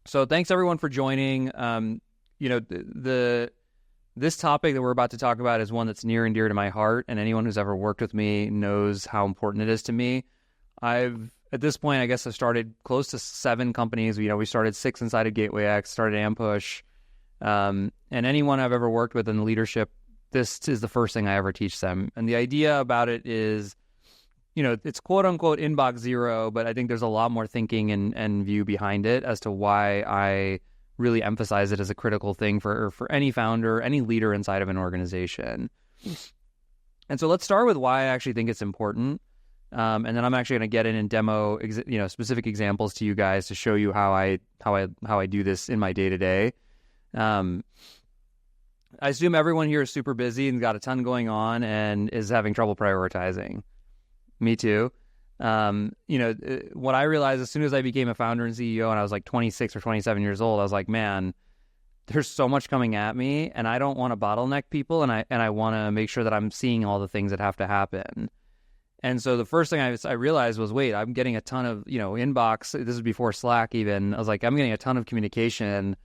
So thanks everyone for joining. This topic that we're about to talk about is one that's near and dear to my heart, and anyone who's ever worked with me knows how important it is to me. At this point, I guess I've started close to 7 companies. We started 6 inside of Gateway X, started Ampush, and anyone I've ever worked with in the leadership, this is the first thing I ever teach them. And the idea about it is, it's quote unquote inbox zero, but I think there's a lot more thinking and view behind it as to why I really emphasize it as a critical thing for any founder, any leader inside of an organization. And so let's start with why I actually think it's important. And then I'm actually going to get in and demo, specific examples to you guys to show you how I do this in my day to day. I assume everyone here is super busy and got a ton going on and is having trouble prioritizing. Me too. What I realized as soon as I became a founder and CEO and I was like 26 or 27 years old, I was like, man, there's so much coming at me and I don't want to bottleneck people, and I want to make sure that I'm seeing all the things that have to happen. And so the first thing I realized was, wait, I'm getting a ton of, inbox. This is before Slack even. I was like, I'm getting a ton of communication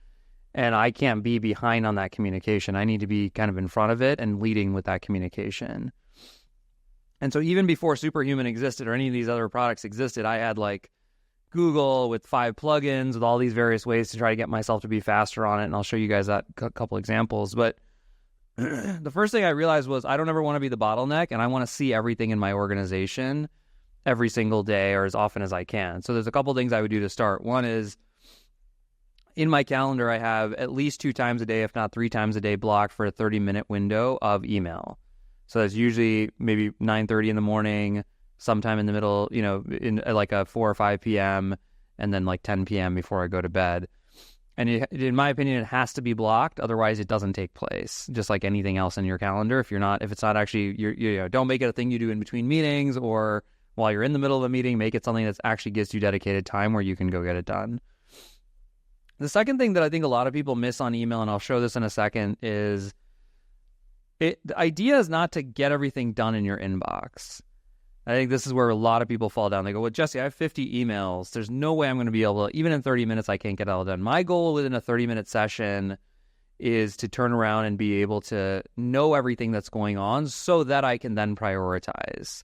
and I can't be behind on that communication. I need to be kind of in front of it and leading with that communication. And so even before Superhuman existed or any of these other products existed, I had like Google with 5 plugins with all these various ways to try to get myself to be faster on it. And I'll show you guys that couple examples. But the first thing I realized was I don't ever want to be the bottleneck, and I want to see everything in my organization every single day or as often as I can. So there's a couple things I would do to start. One is in my calendar, I have at least 2 times a day, if not 3 times a day, blocked for a 30-minute window of email. So that's usually maybe 9:30 in the morning, sometime in the middle, in like a 4 or 5 p.m., and then like 10 p.m. before I go to bed. And in my opinion, it has to be blocked. Otherwise, it doesn't take place. Just like anything else in your calendar. If it's not actually, don't make it a thing you do in between meetings or while you're in the middle of a meeting. Make it something that actually gives you dedicated time where you can go get it done. The second thing that I think a lot of people miss on email, and I'll show this in a second, is the idea is not to get everything done in your inbox. I think this is where a lot of people fall down. They go, well, Jesse, I have 50 emails. There's no way I'm going to be able to, even in 30 minutes, I can't get it all done. My goal within a 30-minute session is to turn around and be able to know everything that's going on so that I can then prioritize.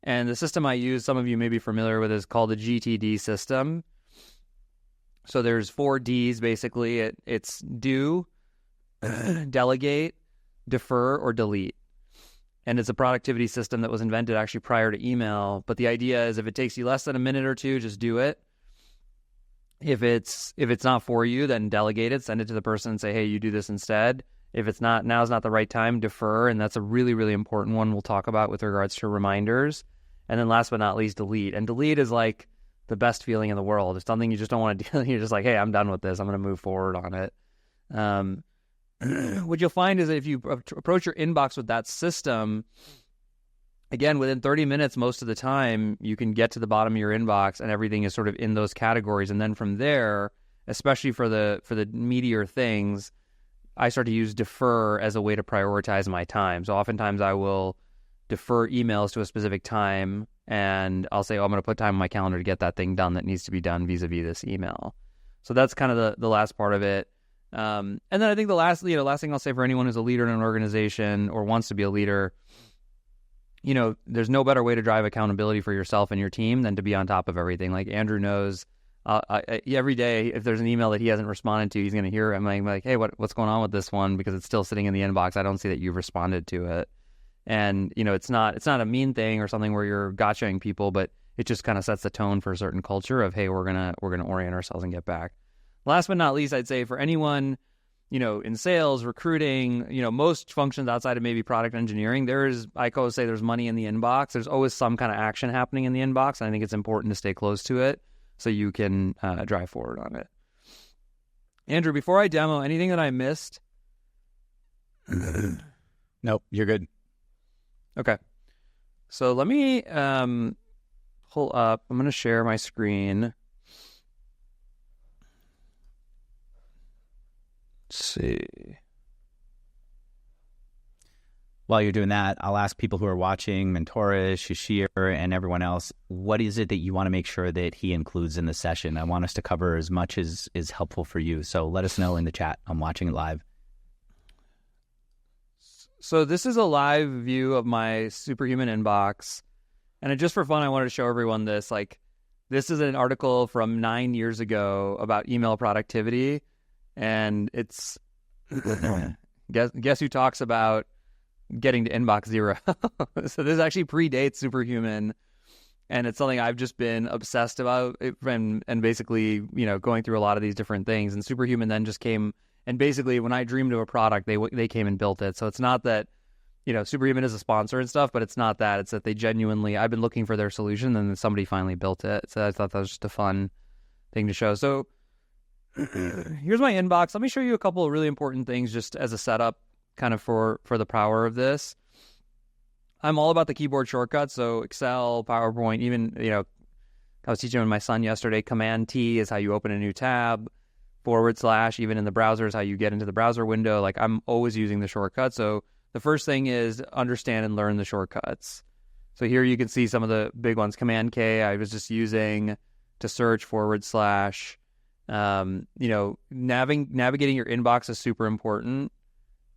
And the system I use, some of you may be familiar with, is called the GTD system. So there's 4 Ds, basically. It's do, delegate, defer, or delete. And it's a productivity system that was invented actually prior to email. But the idea is if it takes you less than a minute or 2, just do it. If it's not for you, then delegate it, send it to the person and say, hey, you do this instead. If it's not, now's not the right time, defer. And that's a really, really important one we'll talk about with regards to reminders. And then last but not least, delete. And delete is like the best feeling in the world. It's something you just don't want to do. You're just like, hey, I'm done with this. I'm going to move forward on it. What you'll find is that if you approach your inbox with that system, again, within 30 minutes, most of the time, you can get to the bottom of your inbox and everything is sort of in those categories. And then from there, especially for the meatier things, I start to use defer as a way to prioritize my time. So oftentimes I will defer emails to a specific time and I'll say, I'm going to put time on my calendar to get that thing done that needs to be done vis-a-vis this email. So that's kind of the last part of it. And then I think the last thing I'll say for anyone who's a leader in an organization or wants to be a leader, there's no better way to drive accountability for yourself and your team than to be on top of everything. Like Andrew knows, every day, if there's an email that he hasn't responded to, he's going to hear it. I'm like, hey, what's going on with this one? Because it's still sitting in the inbox. I don't see that you've responded to it. And, it's not a mean thing or something where you're gotchaing people, but it just kind of sets the tone for a certain culture of, hey, we're going to orient ourselves and get back. Last but not least, I'd say for anyone, in sales, recruiting, most functions outside of maybe product engineering, I always say there's money in the inbox. There's always some kind of action happening in the inbox. And I think it's important to stay close to it so you can drive forward on it. Andrew, before I demo, anything that I missed? Nope, you're good. Okay. So let me pull up. I'm going to share my screen. Let's see. While you're doing that, I'll ask people who are watching, Mentoris, Shashir, and everyone else, what is it that you want to make sure that he includes in the session? I want us to cover as much as is helpful for you. So let us know in the chat. I'm watching it live. So this is a live view of my Superhuman inbox. And just for fun, I wanted to show everyone this. Like, this is an article from 9 years ago about email productivity. And it's, guess who talks about getting to inbox zero. So this actually predates Superhuman, and it's something I've just been obsessed about and basically, going through a lot of these different things. And Superhuman then just came, and basically when I dreamed of a product, they came and built it. So it's not that, Superhuman is a sponsor and stuff, but it's not that. It's that they genuinely, I've been looking for their solution, and then somebody finally built it. So I thought that was just a fun thing to show. So here's my inbox. Let me show you a couple of really important things just as a setup kind of for the power of this. I'm all about the keyboard shortcuts. So Excel, PowerPoint, even, I was teaching my son yesterday, Command T is how you open a new tab, / even in the browser is how you get into the browser window. Like, I'm always using the shortcuts. So the first thing is understand and learn the shortcuts. So here you can see some of the big ones. Command K, I was just using to search /. Navigating your inbox is super important.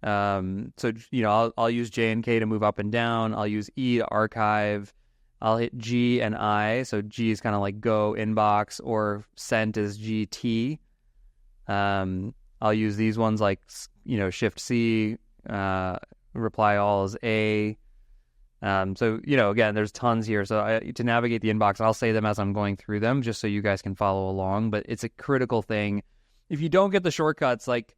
I'll use J and K to move up and down. I'll use E to archive. I'll hit G and I. So G is kind of like go inbox, or sent is GT. I'll use these ones like, Shift C, reply all is A. Again, there's tons here. So to navigate the inbox, I'll say them as I'm going through them just so you guys can follow along. But it's a critical thing. If you don't get the shortcuts, like,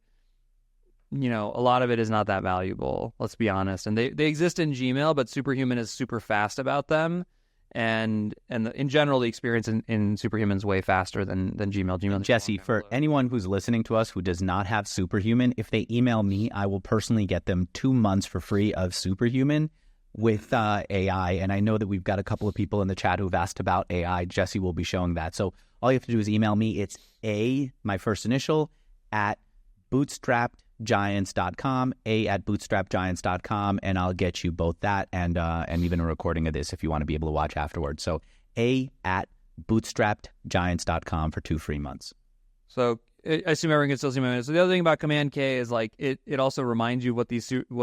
a lot of it is not that valuable, let's be honest. And they exist in Gmail, but Superhuman is super fast about them. And in general, the experience in Superhuman is way faster than Gmail. Jesse, for anyone who's listening to us who does not have Superhuman, if they email me, I will personally get them 2 months for free of Superhuman with AI. And I know that we've got a couple of people in the chat who've asked about AI. Jesse will be showing that. So all you have to do is email me. It's my first initial, at bootstrappedgiants.com, @bootstrappedgiants.com, and I'll get you both that and even a recording of this if you want to be able to watch afterwards. So @bootstrappedgiants.com for 2 free months. So I assume everyone can still see my minutes. So the other thing about Command K is like it also reminds you what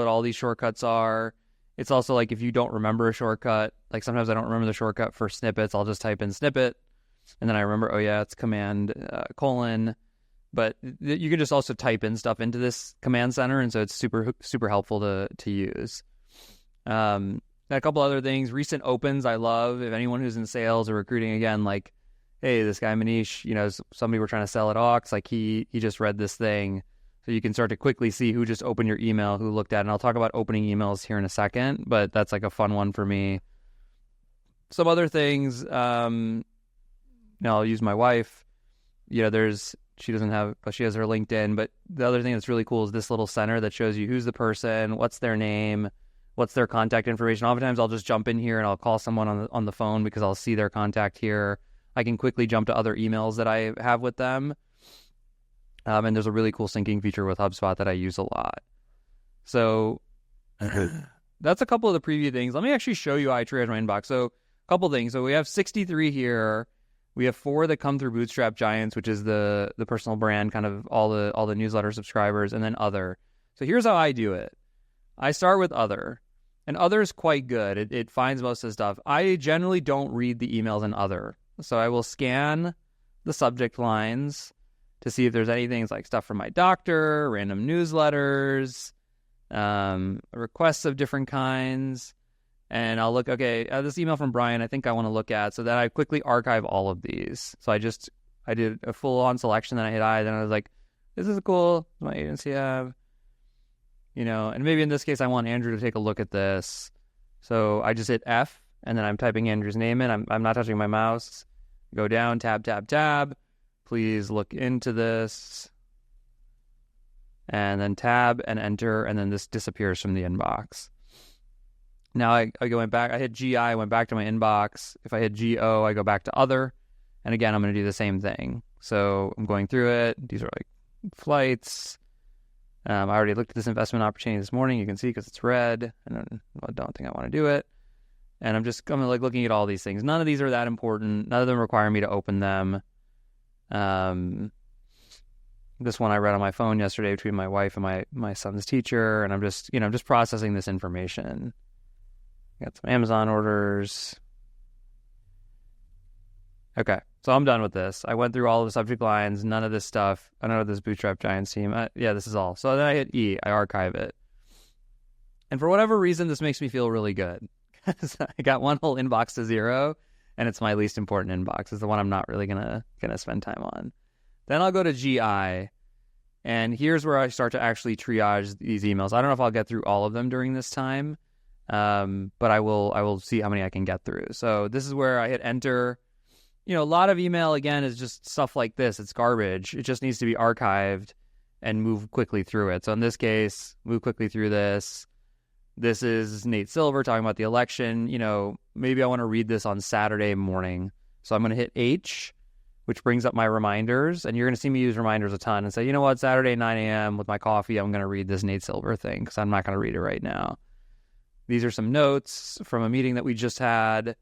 all these shortcuts are. It's also like if you don't remember a shortcut, like sometimes I don't remember the shortcut for snippets, I'll just type in snippet, and then I remember, oh yeah, it's command : But you can just also type in stuff into this command center, and so it's super, super helpful to use. A couple other things. Recent opens I love. If anyone who's in sales or recruiting, again, like, hey, this guy Manish, somebody we're trying to sell at Aux, like he just read this thing. So you can start to quickly see who just opened your email, who looked at it. And I'll talk about opening emails here in a second, but that's like a fun one for me. Some other things, I'll use my wife. She has her LinkedIn, but the other thing that's really cool is this little center that shows you who's the person, what's their name, what's their contact information. Oftentimes I'll just jump in here and I'll call someone on the phone because I'll see their contact here. I can quickly jump to other emails that I have with them. And there's a really cool syncing feature with HubSpot that I use a lot. So that's a couple of the preview things. Let me actually show you how I triage my inbox. So a couple things. So we have 63 here. We have 4 that come through Bootstrap Giants, which is the personal brand, kind of all the newsletter subscribers, and then other. So here's how I do it. I start with other, and other is quite good. It finds most of the stuff. I generally don't read the emails in other, so I will scan the subject lines to see if there's anything like stuff from my doctor, random newsletters, requests of different kinds. And I'll look, okay, this email from Brian, I think I want to look at. So then I quickly archive all of these. So I did a full-on selection, then I hit I, then I was like, this is cool, my agency have, and maybe in this case I want Andrew to take a look at this. So I just hit F, and then I'm typing Andrew's name in. I'm not touching my mouse. Go down, tab, tab, tab. Please look into this. And then tab and enter, and then this disappears from the inbox. Now I went back, I hit GI, I went back to my inbox. If I hit GO, I go back to other. And again, I'm going to do the same thing. So I'm going through it. These are like flights. I already looked at this investment opportunity this morning. You can see because it's red, and I don't think I want to do it. And I'm like looking at all these things. None of these are that important. None of them require me to open them. This one I read on my phone yesterday between my wife and my son's teacher, and I'm just processing this information. Got some Amazon orders. Okay, so I'm done with this. I went through all of the subject lines, none of this stuff. I don't know this Bootstrap Giants team. This is all. So then I hit E. I archive it. And for whatever reason, this makes me feel really good. I got one whole inbox to zero, and it's my least important inbox. It's the one I'm not really gonna spend time on. Then I'll go to GI, and here's where I start to actually triage these emails. I don't know if I'll get through all of them during this time, but I will see how many I can get through. So this is where I hit enter. A lot of email, again, is just stuff like this. It's garbage. It just needs to be archived and move quickly through it. So in this case, move quickly through this. This is Nate Silver talking about the election. Maybe I want to read this on Saturday morning. So I'm going to hit H, which brings up my reminders. And you're going to see me use reminders a ton and say, you know what, Saturday, 9 a.m. with my coffee, I'm going to read this Nate Silver thing because I'm not going to read it right now. These are some notes from a meeting that we just had.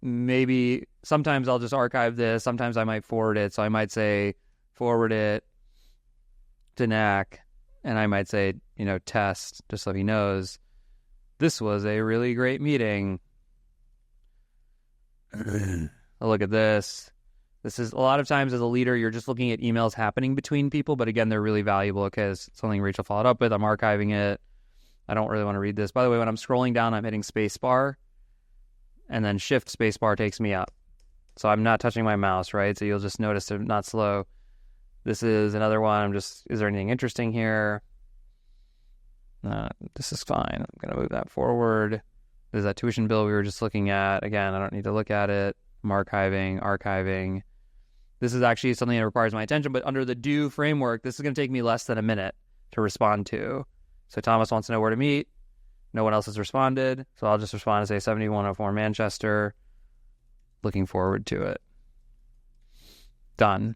Maybe sometimes I'll just archive this. Sometimes I might forward it. So I might say, forward it to Knack. And I might say, test, just so he knows, this was a really great meeting. I'll look at this. This is a lot of times as a leader, you're just looking at emails happening between people. But again, they're really valuable because it's something Rachel followed up with. I'm archiving it. I don't really want to read this. By the way, when I'm scrolling down, I'm hitting spacebar. And then shift spacebar takes me up. So I'm not touching my mouse, right? So you'll just notice I'm not slow. This is another one. Is there anything interesting here? This is fine. I'm going to move that forward. There's that tuition bill we were just looking at. Again, I don't need to look at it. I'm archiving. This is actually something that requires my attention, but under the do framework, this is going to take me less than a minute to respond to. So Thomas wants to know where to meet. No one else has responded, so I'll just respond and say 7104 Manchester. Looking forward to it. Done.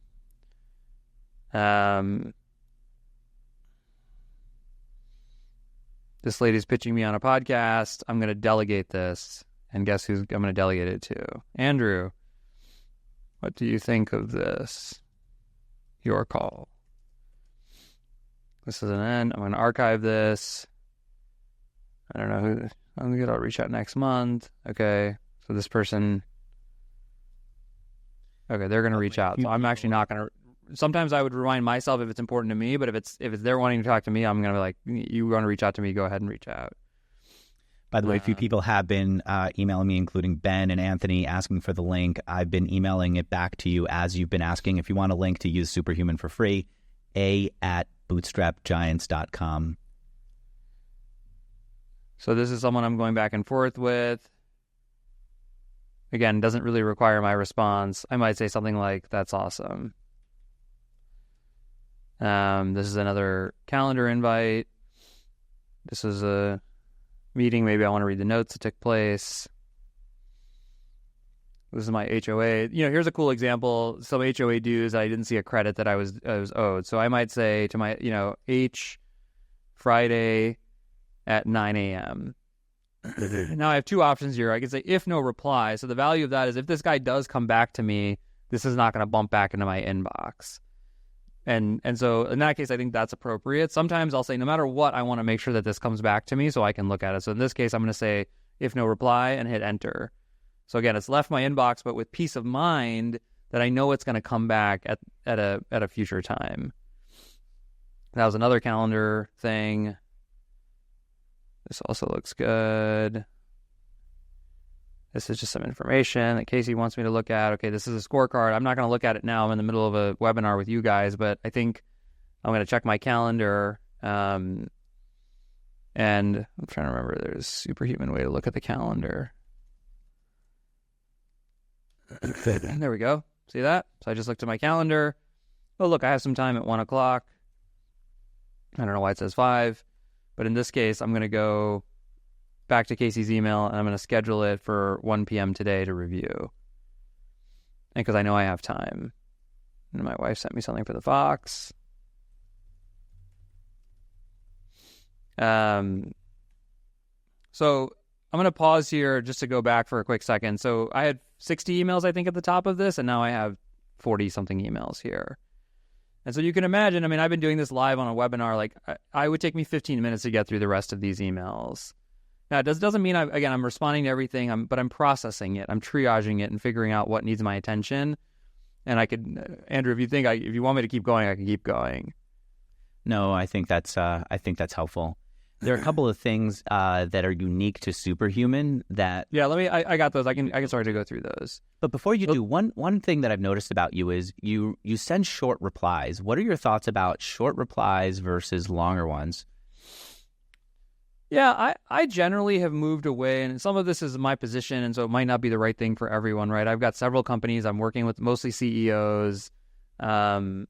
This lady's pitching me on a podcast. I'm going to delegate this, and guess who I'm going to delegate it to? Andrew. What do you think of this? Your call. This is an end. I'm going to archive this. I don't know who. I'm good. I'll reach out next month. Okay. So this person. Okay, they're going to reach out. So I'm actually not going to. Sometimes I would remind myself if it's important to me, but if it's they're wanting to talk to me, I'm going to be like, you want to reach out to me, go ahead and reach out. By the way, a few people have been emailing me, including Ben and Anthony, asking for the link. I've been emailing it back to you as you've been asking. If you want a link to use Superhuman for free, a@bootstrapgiants.com. So this is someone I'm going back and forth with. Again, doesn't really require my response. I might say something like, that's awesome. This is another calendar invite. This is a meeting. Maybe I want to read the notes that took place. This is my HOA. Here's a cool example. Some HOA dues, I didn't see a credit that I was owed. So I might say to my, H Friday at 9 a.m. Now I have two options here. I can say if no reply. So the value of that is if this guy does come back to me, this is not going to bump back into my inbox. And so in that case, I think that's appropriate. Sometimes I'll say, no matter what, I want to make sure that this comes back to me so I can look at it. So in this case, I'm going to say if no reply and hit enter. So again, it's left my inbox, but with peace of mind that I know it's going to come back at a future time. That was another calendar thing. This also looks good. This is just some information that Casey wants me to look at. Okay, this is a scorecard. I'm not going to look at it now. I'm in the middle of a webinar with you guys, but I think I'm going to check my calendar. And I'm trying to remember, there's a superhuman way to look at the calendar. There we go. See that? So I just looked at my calendar. Oh, look, I have some time at 1 o'clock. I don't know why it says 5. But in this case, I'm going to go back to Casey's email, and I'm going to schedule it for 1 p.m. today to review. And because I know I have time. And my wife sent me something for the Fox. So I'm going to pause here just to go back for a quick second. So I had 60 emails, I think, at the top of this, and now I have 40-something emails here. And so you can imagine, I mean, I've been doing this live on a webinar. Like, I would take me 15 minutes to get through the rest of these emails. Now, it doesn't mean, I'm responding to everything, but I'm processing it. I'm triaging it and figuring out what needs my attention. And I could, Andrew, if you want me to keep going, I can keep going. No, I think that's helpful. There are a couple of things that are unique to Superhuman that... Yeah, I got those. I can start to go through those. But before you do, one thing that I've noticed about you is you send short replies. What are your thoughts about short replies versus longer ones? Yeah, I generally have moved away, and some of this is my position, and so it might not be the right thing for everyone, right? I've got several companies I'm working with, mostly CEOs. I'm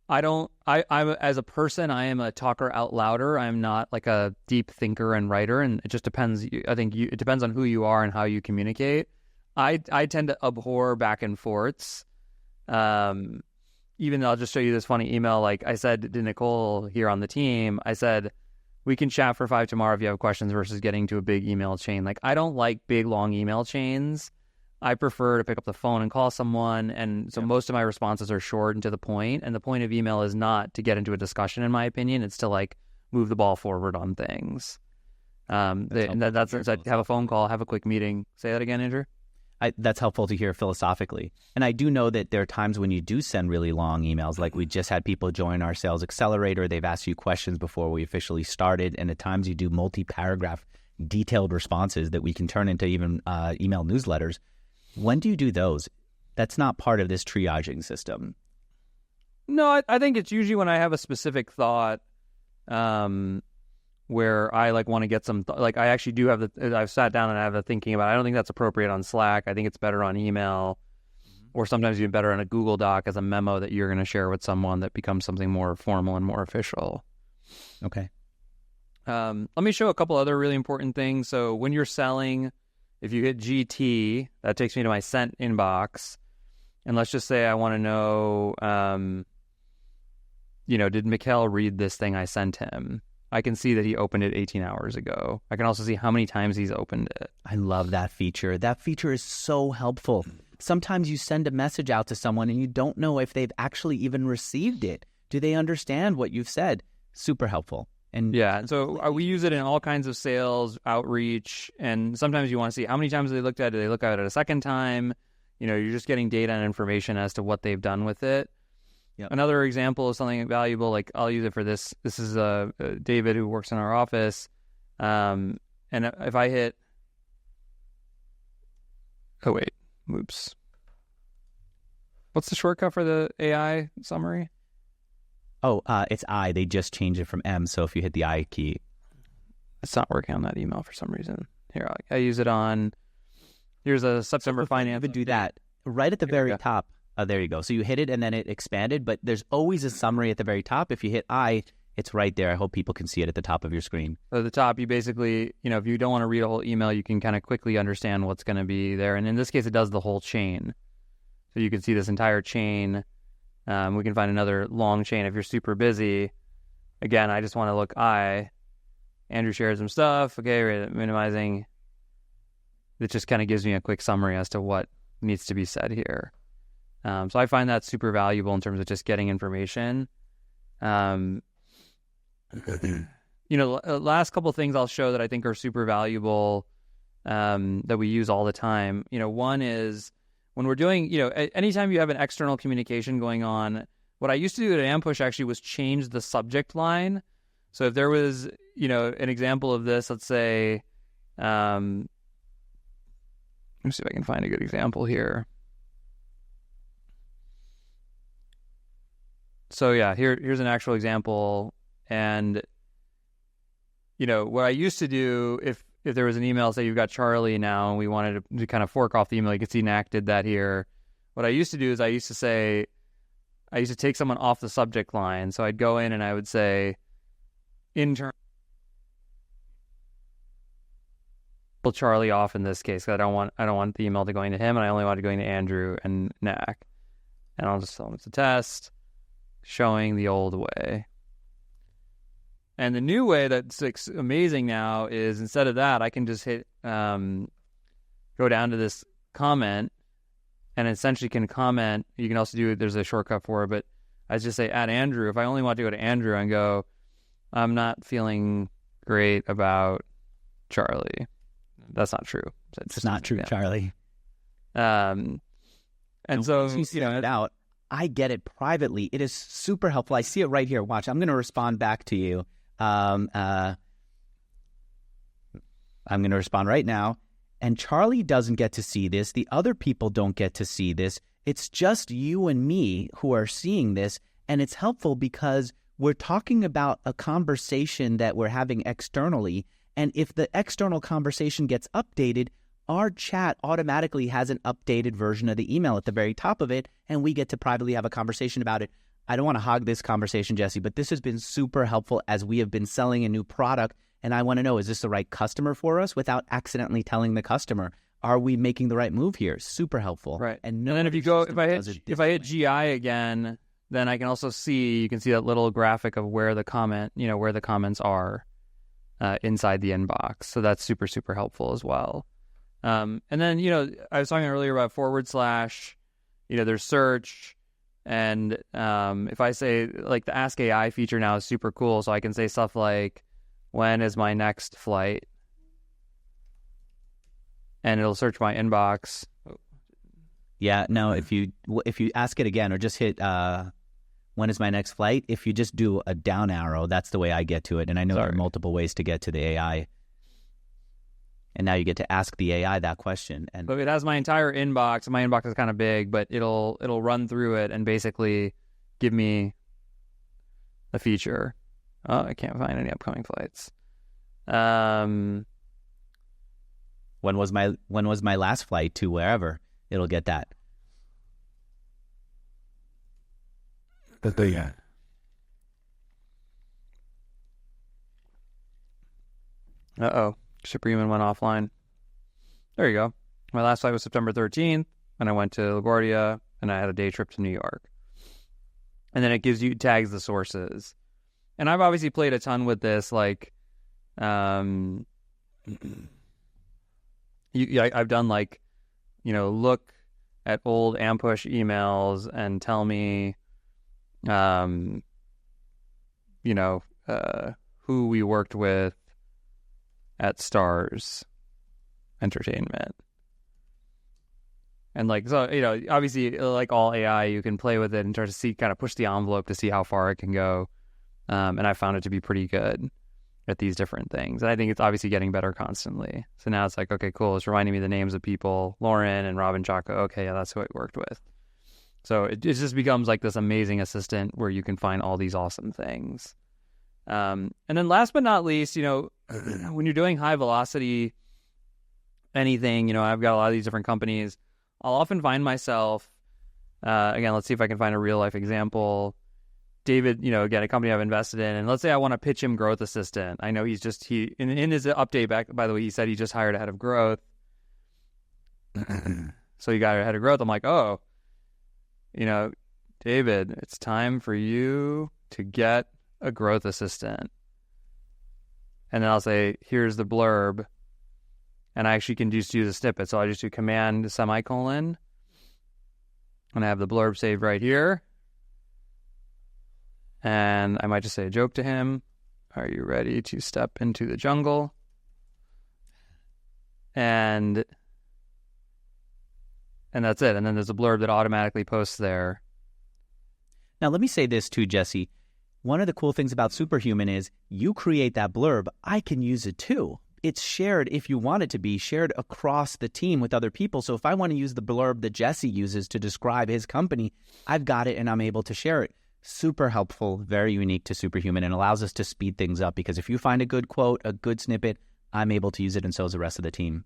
as a person, I am a talker out louder. I'm not like a deep thinker and writer, and it just depends. It depends on who you are and how you communicate. I tend to abhor back and forths. Even though I'll just show you this funny email. Like I said to Nicole here on the team, I said, we can chat for 5 tomorrow if you have questions versus getting to a big email chain. Like I don't like big, long email chains. I prefer to pick up the phone and call someone. And so most of my responses are short and to the point. And the point of email is not to get into a discussion, in my opinion. It's to like move the ball forward on things. That's have a phone call, have a quick meeting. Say that again, Andrew. That's helpful to hear philosophically. And I do know that there are times when you do send really long emails. Like we just had people join our sales accelerator. They've asked you questions before we officially started. And at times you do multi-paragraph detailed responses that we can turn into even email newsletters. When do you do those? That's not part of this triaging system. No, I think it's usually when I have a specific thought where I like want to get some, like I actually do have I've sat down and I have the thinking about it. I don't think that's appropriate on Slack. I think it's better on email or sometimes even better on a Google Doc as a memo that you're going to share with someone that becomes something more formal and more official. Okay. Let me show a couple other really important things. So when you're selling, if you hit GT, that takes me to my sent inbox. And let's just say I want to know, did Mikhail read this thing I sent him? I can see that he opened it 18 hours ago. I can also see how many times he's opened it. I love that feature. That feature is so helpful. Sometimes you send a message out to someone and you don't know if they've actually even received it. Do they understand what you've said? Super helpful. And so we use it in all kinds of sales, outreach, and sometimes you want to see how many times they looked at it. Did they look at it a second time? You're just getting data and information as to what they've done with it. Yep. Another example of something valuable, like I'll use it for this. This is David who works in our office. And if I hit... Oh, wait. Oops. What's the shortcut for the AI summary? Oh, it's I. They just changed it from M, so if you hit the I key. It's not working on that email for some reason. Here, I use it on... Here's a September finance. You would do that right at the very top. There you go. So you hit it and then it expanded, but there's always a summary at the very top. If you hit I, it's right there. I hope people can see it at the top of your screen. So at the top, you basically, if you don't want to read a whole email, you can kind of quickly understand what's going to be there. And in this case, it does the whole chain. So you can see this entire chain. We can find another long chain if you're super busy. Again, I just want to look Andrew shared some stuff. Okay, minimizing. It just kind of gives me a quick summary as to what needs to be said here. So I find that super valuable in terms of just getting information. Last couple of things I'll show that I think are super valuable that we use all the time. One is when we're doing, anytime you have an external communication going on, what I used to do at Ampush actually was change the subject line. So if there was, an example of this, let's say, let me see if I can find a good example here. So here's an actual example. And, what I used to do if there was an email, say you've got Charlie now, and we wanted to kind of fork off the email, you can see Knack did that here. What I used to do is I used to take someone off the subject line. So I'd go in and I would say, intern Charlie off in this case, because I don't want the email to going to him, and I only want it going to Andrew and Knack. And I'll just tell them it's a test, showing the old way. And the new way that's amazing now is instead of that, I can just hit go down to this comment and essentially can comment. You can also do, there's a shortcut for it, but I just say add Andrew. If I only want to go to Andrew and go, I'm not feeling great about Charlie. That's not true. It's not true, Charlie. And so, you know, out, I get it privately. It is super helpful. I see it right here. Watch, I'm going to respond back to you. I'm going to respond right now. And Charlie doesn't get to see this. The other people don't get to see this. It's just you and me who are seeing this. And it's helpful because we're talking about a conversation that we're having externally. And if the external conversation gets updated, our chat automatically has an updated version of the email at the very top of it, and we get to privately have a conversation about it. I don't want to hog this conversation, Jesse, but this has been super helpful as we have been selling a new product, and I want to know, is this the right customer for us without accidentally telling the customer? Are we making the right move here? Super helpful. Right. And then if I hit GI again, then I can also see, you can see that little graphic of where the comment, you know, where the comments are inside the inbox. So that's super, super helpful as well. And then, you know, I was talking earlier about /, you know, there's search. And if I say, like, the Ask AI feature now is super cool. So I can say stuff like, when is my next flight? And it'll search my inbox. Yeah, no, if you ask it again or just hit when is my next flight, if you just do a down arrow, that's the way I get to it. And I know there are multiple ways to get to the AI. And now you get to ask the AI that question. And but it has my entire inbox. My inbox is kind of big, but it'll run through it and basically give me a feature. Oh, I can't find any upcoming flights. When was my last flight to wherever? It'll get that. Yeah. Uh-oh. Supreme went offline. There you go. My last flight was September 13th, and I went to LaGuardia, and I had a day trip to New York. And then it tags the sources. And I've obviously played a ton with this, like, I've done, like, you know, look at old Ampush emails and tell me, you know, who we worked with at Stars Entertainment. And, like, so, you know, obviously, like all AI, you can play with it and try to see, kind of push the envelope to see how far it can go. And I found it to be pretty good at these different things. And I think it's obviously getting better constantly. So now it's like, okay, cool. It's reminding me the names of people, Lauren and Robin Chaco. Okay, yeah, that's who I worked with. So it just becomes like this amazing assistant where you can find all these awesome things. And then last but not least, you know, when you're doing high velocity anything, you know, I've got a lot of these different companies. I'll often find myself, again, let's see if I can find a real life example. David, you know, again, a company I've invested in, and let's say I want to pitch him Growth Assistant. I know in his update back, by the way, he said he just hired a head of growth. So he got a head of growth. I'm like, oh, you know, David, it's time for you to get a growth assistant. And then I'll say, here's the blurb. And I actually can just use a snippet. So I just do command semicolon. And I have the blurb saved right here. And I might just say a joke to him. Are you ready to step into the jungle? And that's it. And then there's a blurb that automatically posts there. Now, let me say this too, Jesse. One of the cool things about Superhuman is you create that blurb. I can use it too. It's shared, if you want it to be, shared across the team with other people. So if I want to use the blurb that Jesse uses to describe his company, I've got it and I'm able to share it. Super helpful, very unique to Superhuman, and allows us to speed things up because if you find a good quote, a good snippet, I'm able to use it, and so is the rest of the team.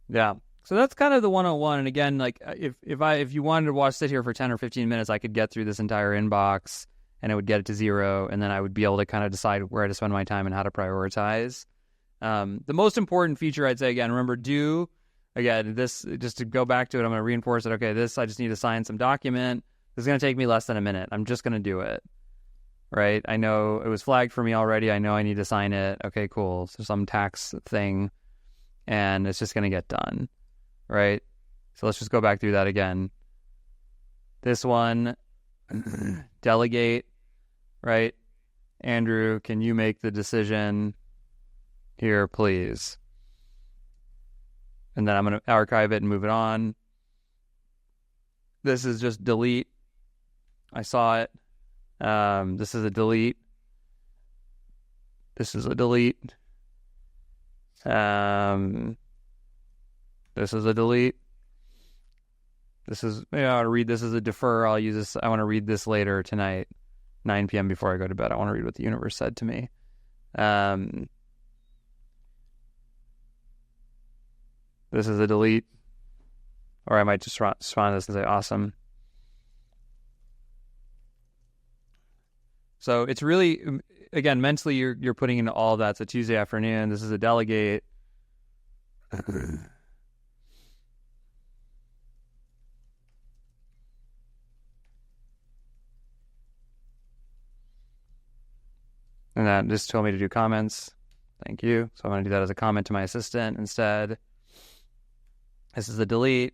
Yeah. So that's kind of the 101. And again, like if you wanted to sit here for 10 or 15 minutes, I could get through this entire inbox and it would get it to 0. And then I would be able to kind of decide where to spend my time and how to prioritize. The most important feature, I'd say, again, remember, this, just to go back to it, I'm going to reinforce it. Okay, I just need to sign some document. This is going to take me less than a minute. I'm just going to do it. right? I know it was flagged for me already. I know I need to sign it. Okay, cool. So some tax thing, and it's just going to get done, right? So let's just go back through that again. This one, delegate, right? Andrew, can you make the decision here, please? And then I'm going to archive it and move it on. This is just delete. I saw it. This is a delete. This is a delete. This is a delete. This is, I want to read this as a defer. I'll use this. I want to read this later tonight, 9 p.m. before I go to bed. I want to read what the universe said to me. This is a delete. Or I might just respond to this and say, awesome. So it's really, again, mentally you're putting into all of that. So Tuesday afternoon, this is a delegate. And that just told me to do comments. Thank you. So I'm going to do that as a comment to my assistant instead. This is a delete.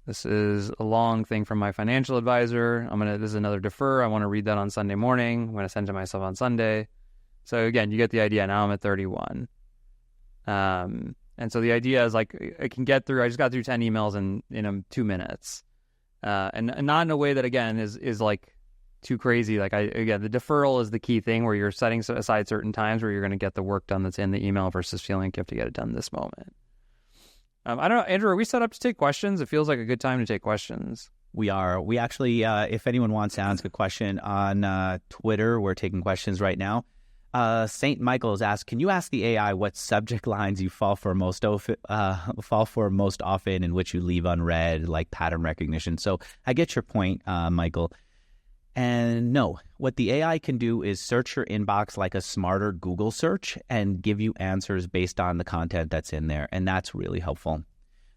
This is a long thing from my financial advisor. This is another defer. I want to read that on Sunday morning. I'm going to send it to myself on Sunday. So again, you get the idea. Now I'm at 31. And so the idea is like, I just got through 10 emails in 2 minutes. And not in a way that, again, is like too crazy. Like the deferral is the key thing where you're setting aside certain times where you're going to get the work done that's in the email versus feeling like you have to get it done this moment. I don't know, Andrew, are we set up to take questions? It feels like a good time to take questions. We are. We actually, if anyone wants to ask a question on Twitter, we're taking questions right now. St. Michael has asked, can you ask the AI what subject lines you fall for most often in which you leave unread, like pattern recognition? So I get your point, Michael. And no, what the AI can do is search your inbox like a smarter Google search and give you answers based on the content that's in there. And that's really helpful.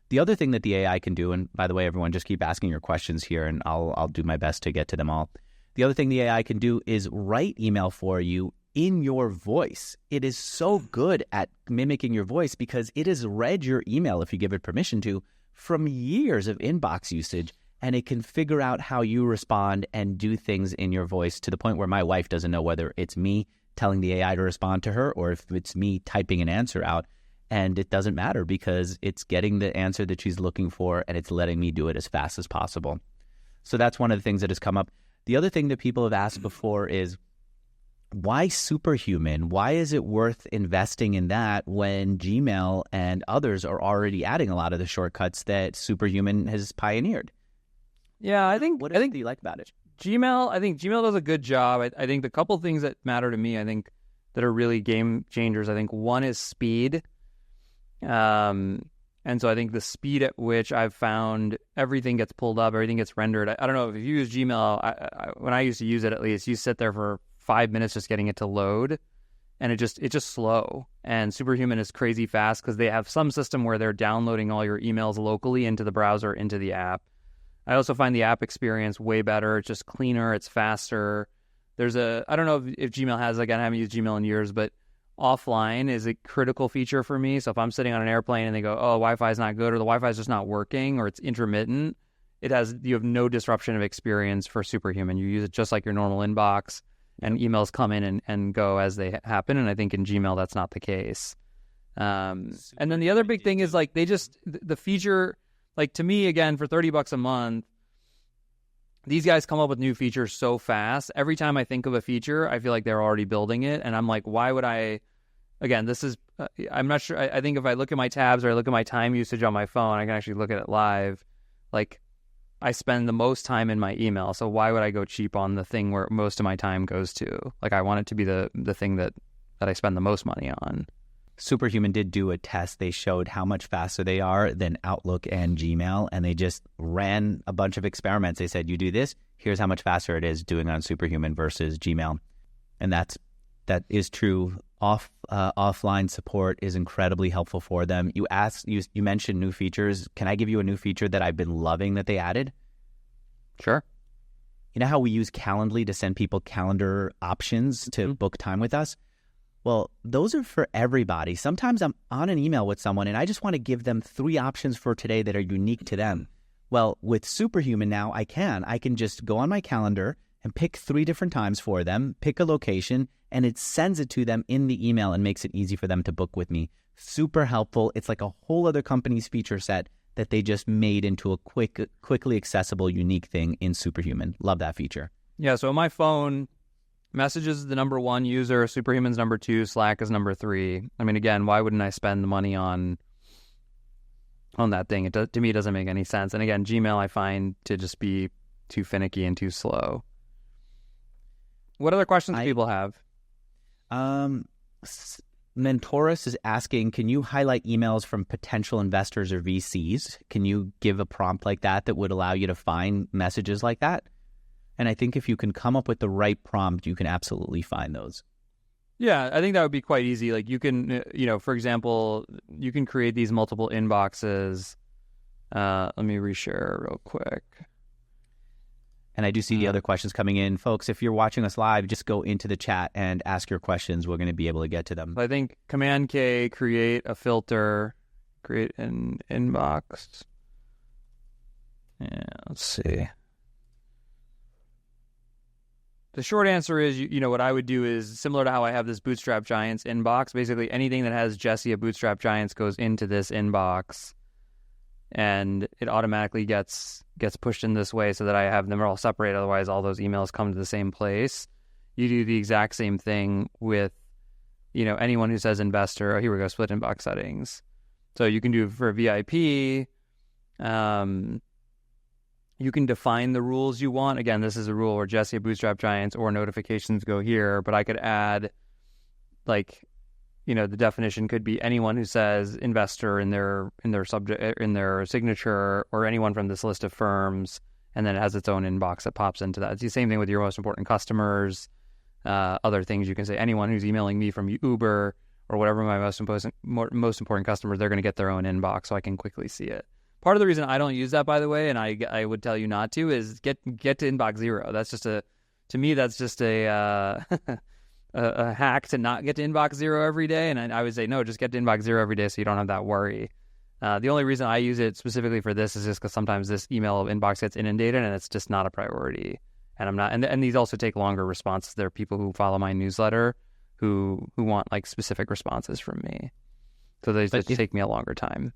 The other thing that the AI can do, and by the way, everyone, just keep asking your questions here and I'll do my best to get to them all. The other thing the AI can do is write email for you in your voice. It is so good at mimicking your voice because it has read your email, if you give it permission to, from years of inbox usage. And it can figure out how you respond and do things in your voice to the point where my wife doesn't know whether it's me telling the AI to respond to her or if it's me typing an answer out. And it doesn't matter because it's getting the answer that she's looking for and it's letting me do it as fast as possible. So that's one of the things that has come up. The other thing that people have asked before is, why Superhuman? Why is it worth investing in that when Gmail and others are already adding a lot of the shortcuts that Superhuman has pioneered? Yeah, I think do you like about it? Gmail, I think Gmail does a good job. I think the couple things that matter to me, I think that are really game changers. I think one is speed. And so I think the speed at which I've found everything gets pulled up, everything gets rendered. I don't know if you use Gmail, when I used to use it, at least you sit there for 5 minutes just getting it to load and it's just slow. And Superhuman is crazy fast because they have some system where they're downloading all your emails locally into the browser, into the app. I also find the app experience way better. It's just cleaner. It's faster. I don't know if Gmail has, again, I haven't used Gmail in years, but offline is a critical feature for me. So if I'm sitting on an airplane and they go, oh, Wi-Fi is not good, or the Wi-Fi is just not working, or it's intermittent, you have no disruption of experience for Superhuman. You use it just like your normal inbox, and emails come in and go as they happen. And I think in Gmail, that's not the case. And then the other big thing is like the feature. Like, to me, again, for $30 a month, these guys come up with new features so fast. Every time I think of a feature, I feel like they're already building it. And I'm like, why would I? Again, this is, I'm not sure. I think if I look at my tabs or I look at my time usage on my phone, I can actually look at it live. Like, I spend the most time in my email. So why would I go cheap on the thing where most of my time goes to? Like, I want it to be the thing that I spend the most money on. Superhuman did do a test. They showed how much faster they are than Outlook and Gmail, and they just ran a bunch of experiments. They said, you do this, here's how much faster it is doing on Superhuman versus Gmail. And that is true. Offline support is incredibly helpful for them. You mentioned new features. Can I give you a new feature that I've been loving that they added? Sure. You know how we use Calendly to send people calendar options to book time with us? Well, those are for everybody. Sometimes I'm on an email with someone and I just want to give them 3 options for today that are unique to them. Well, with Superhuman now, I can just go on my calendar and pick 3 different times for them, pick a location, and it sends it to them in the email and makes it easy for them to book with me. Super helpful. It's like a whole other company's feature set that they just made into a quickly accessible, unique thing in Superhuman. Love that feature. Yeah, so on my phone, Messages is the number 1 user, Superhuman's number 2, Slack is number 3. I mean, again, why wouldn't I spend the money on that thing? To me, it doesn't make any sense. And again, Gmail I find to just be too finicky and too slow. What other questions do people have? Mentorus is asking, can you highlight emails from potential investors or VCs? Can you give a prompt like that would allow you to find messages like that? And I think if you can come up with the right prompt, you can absolutely find those. Yeah, I think that would be quite easy. Like you can, for example, you can create these multiple inboxes. Let me reshare real quick. And I do see the other questions coming in. Folks, if you're watching us live, just go into the chat and ask your questions. We're going to be able to get to them. I think Command K, create a filter, create an inbox. Yeah, let's see. The short answer is, what I would do is similar to how I have this Bootstrap Giants inbox. Basically, anything that has Jesse at Bootstrap Giants goes into this inbox, and it automatically gets pushed in this way so that I have them all separate. Otherwise, all those emails come to the same place. You do the exact same thing with, anyone who says investor. Oh, here we go, split inbox settings. So you can do for VIP. You can define the rules you want. Again, this is a rule where Jesse at Bootstrap Giants or notifications go here, but I could add, the definition could be anyone who says investor in their subject, in their signature, or anyone from this list of firms, and then it has its own inbox that pops into that. It's the same thing with your most important customers. Other things you can say, anyone who's emailing me from Uber or whatever my most important customers, they're going to get their own inbox so I can quickly see it. Part of the reason I don't use that, by the way, and I would tell you not to, is get to inbox 0. That's just a a hack to not get to inbox 0 every day. And I would say, no, just get to inbox 0 every day so you don't have that worry. The only reason I use it specifically for this is just because sometimes this email inbox gets inundated and it's just not a priority. And I'm not, and these also take longer responses. There are people who follow my newsletter who want specific responses from me. So they just take me a longer time.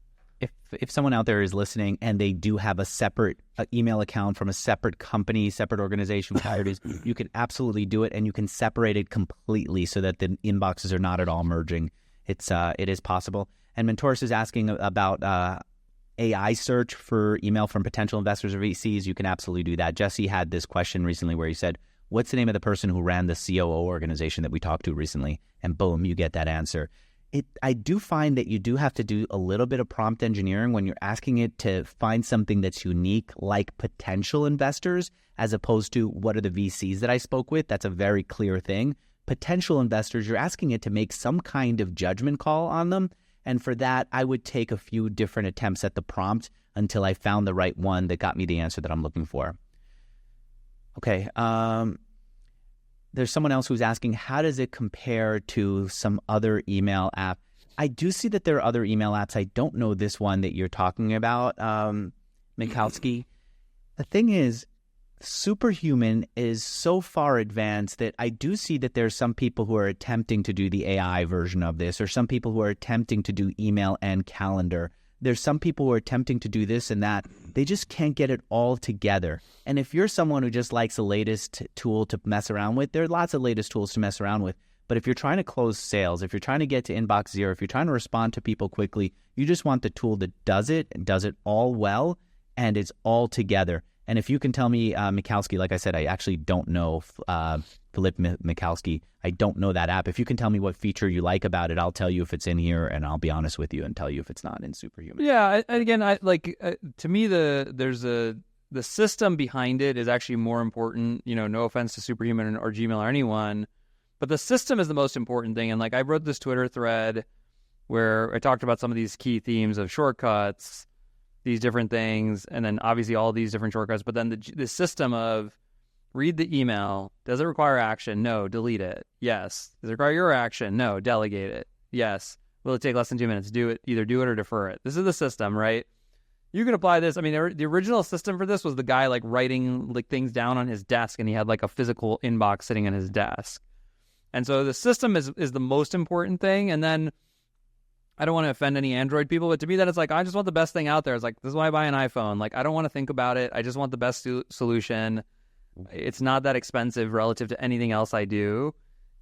If someone out there is listening and they do have a separate email account from a separate company, separate organization, whatever it is, you can absolutely do it, and you can separate it completely so that the inboxes are not at all merging. It is possible. And Mentorus is asking about AI search for email from potential investors or VCs. You can absolutely do that. Jesse had this question recently where he said, what's the name of the person who ran the COO organization that we talked to recently? And boom, you get that answer. I do find that you do have to do a little bit of prompt engineering when you're asking it to find something that's unique, like potential investors, as opposed to what are the VCs that I spoke with. That's a very clear thing. Potential investors, you're asking it to make some kind of judgment call on them. And for that, I would take a few different attempts at the prompt until I found the right one that got me the answer that I'm looking for. Okay. There's someone else who's asking, how does it compare to some other email app? I do see that there are other email apps. I don't know this one that you're talking about, Mikowski. The thing is, Superhuman is so far advanced that I do see that there's some people who are attempting to do the AI version of this, or some people who are attempting to do email and calendar. There's some people who are attempting to do this and that. They just can't get it all together. And if you're someone who just likes the latest tool to mess around with, there are lots of latest tools to mess around with. But if you're trying to close sales, if you're trying to get to inbox 0, if you're trying to respond to people quickly, you just want the tool that does it and does it all well, and it's all together. And if you can tell me, Mikowski, like I said, I actually don't know Philip Mikowski. I don't know that app. If you can tell me what feature you like about it, I'll tell you if it's in here, and I'll be honest with you and tell you if it's not in Superhuman. Yeah, again, to me, the system behind it is actually more important. No offense to Superhuman or Gmail or anyone, but the system is the most important thing. And I wrote this Twitter thread where I talked about some of these key themes of shortcuts, these different things, and then obviously all these different shortcuts, but then the system of read the email. Does it require action? No, delete it. Yes. Does it require your action? No, delegate it. Yes. Will it take less than 2 minutes? Do it. Either do it or defer it. This is the system, right? You can apply this. I mean, the original system for this was the guy like writing like things down on his desk, and he had like a physical inbox sitting on his desk. And so the system is the most important thing. And then I don't want to offend any Android people, but to me, that it's like, I just want the best thing out there. It's like, this is why I buy an iPhone. Like, I don't want to think about it. I just want the best solution. It's not that expensive relative to anything else I do.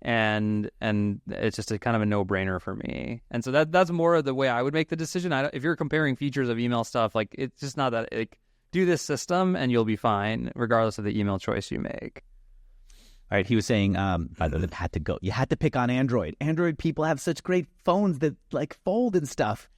And it's just a kind of a no-brainer for me. And so that's more of the way I would make the decision. If you're comparing features of email stuff, like, it's just not that, like, do this system and you'll be fine, regardless of the email choice you make. All right, he was saying, had to go. You had to pick on Android. Android people have such great phones that like fold and stuff.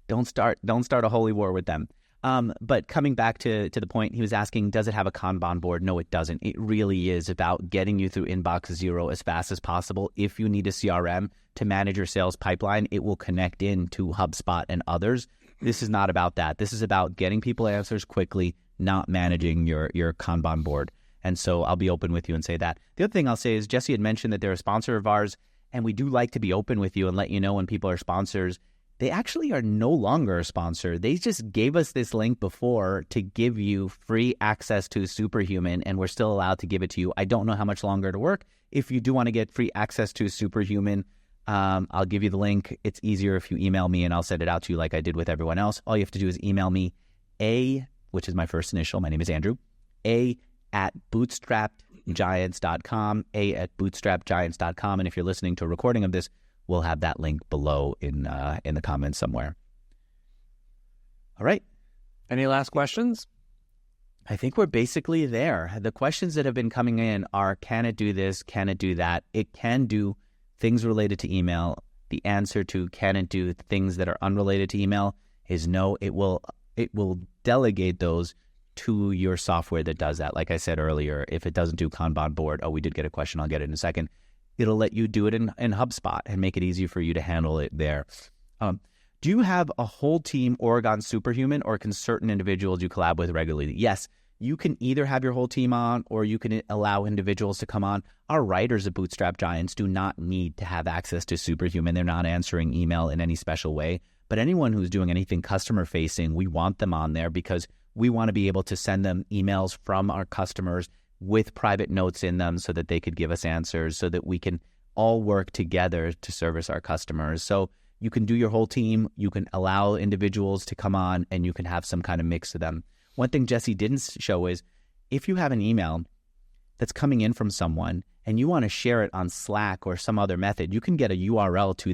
Don't start a holy war with them. But coming back to the point, he was asking, does it have a Kanban board? No, it doesn't. It really is about getting you through inbox zero as fast as possible. If you need a CRM to manage your sales pipeline, it will connect in to HubSpot and others. This is not about that. This is about getting people answers quickly, not managing your Kanban board. And so I'll be open with you and say that. The other thing I'll say is Jesse had mentioned that they're a sponsor of ours, and we do like to be open with you and let you know when people are sponsors. They actually are no longer a sponsor. They just gave us this link before to give you free access to Superhuman, and we're still allowed to give it to you. I don't know how much longer to work. If you do want to get free access to Superhuman, I'll give you the link. It's easier if you email me, and I'll send it out to you like I did with everyone else. All you have to do is email me, which is my first initial. My name is Andrew, bootstrapgiants.com, bootstrapgiants.com. And if you're listening to a recording of this, we'll have that link below in the comments somewhere. All right. Any last questions? I think we're basically there. The questions that have been coming in are, can it do this? Can it do that? It can do things related to email. The answer to can it do things that are unrelated to email is no. It will delegate those to your software that does that. Like I said earlier, if it doesn't do Kanban board, we did get a question, I'll get it in a second. It'll let you do it in HubSpot and make it easy for you to handle it there. Do you have a whole team Oregon Superhuman, or can certain individuals you collab with regularly? Yes, you can either have your whole team on, or you can allow individuals to come on. Our writers at Bootstrap Giants do not need to have access to Superhuman. They're not answering email in any special way. But anyone who's doing anything customer facing, we want them on there because we want to be able to send them emails from our customers with private notes in them so that they could give us answers, so that we can all work together to service our customers. So you can do your whole team, you can allow individuals to come on, and you can have some kind of mix of them. One thing Jesse didn't show is if you have an email that's coming in from someone and you want to share it on Slack or some other method, you can get a URL to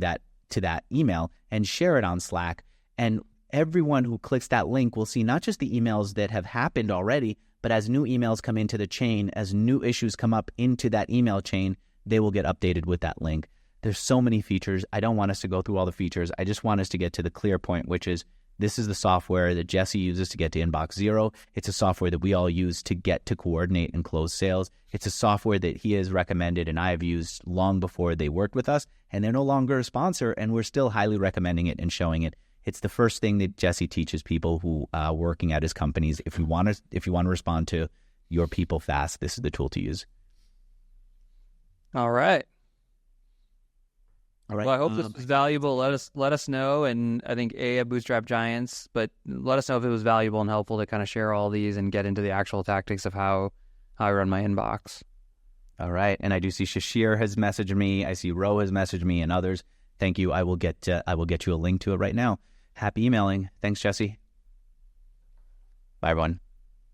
that email and share it on Slack. And everyone who clicks that link will see not just the emails that have happened already, but as new emails come into the chain, as new issues come up into that email chain, they will get updated with that link. There's so many features. I don't want us to go through all the features. I just want us to get to the clear point, which is this is the software that Jesse uses to get to inbox zero. It's a software that we all use to get to coordinate and close sales. It's a software that he has recommended and I have used long before they worked with us, and they're no longer a sponsor, and we're still highly recommending it and showing it. It's the first thing that Jesse teaches people who are working at his companies. If you want to respond to your people fast, this is the tool to use. All right. All right. Well, I hope this was valuable. Let us know, and I think at Bootstrap Giants, but let us know if it was valuable and helpful to kind of share all these and get into the actual tactics of how I run my inbox. All right. And I do see Shashir has messaged me. I see Ro has messaged me, and others. Thank you. I will get you a link to it right now. Happy emailing. Thanks, Jesse. Bye, everyone.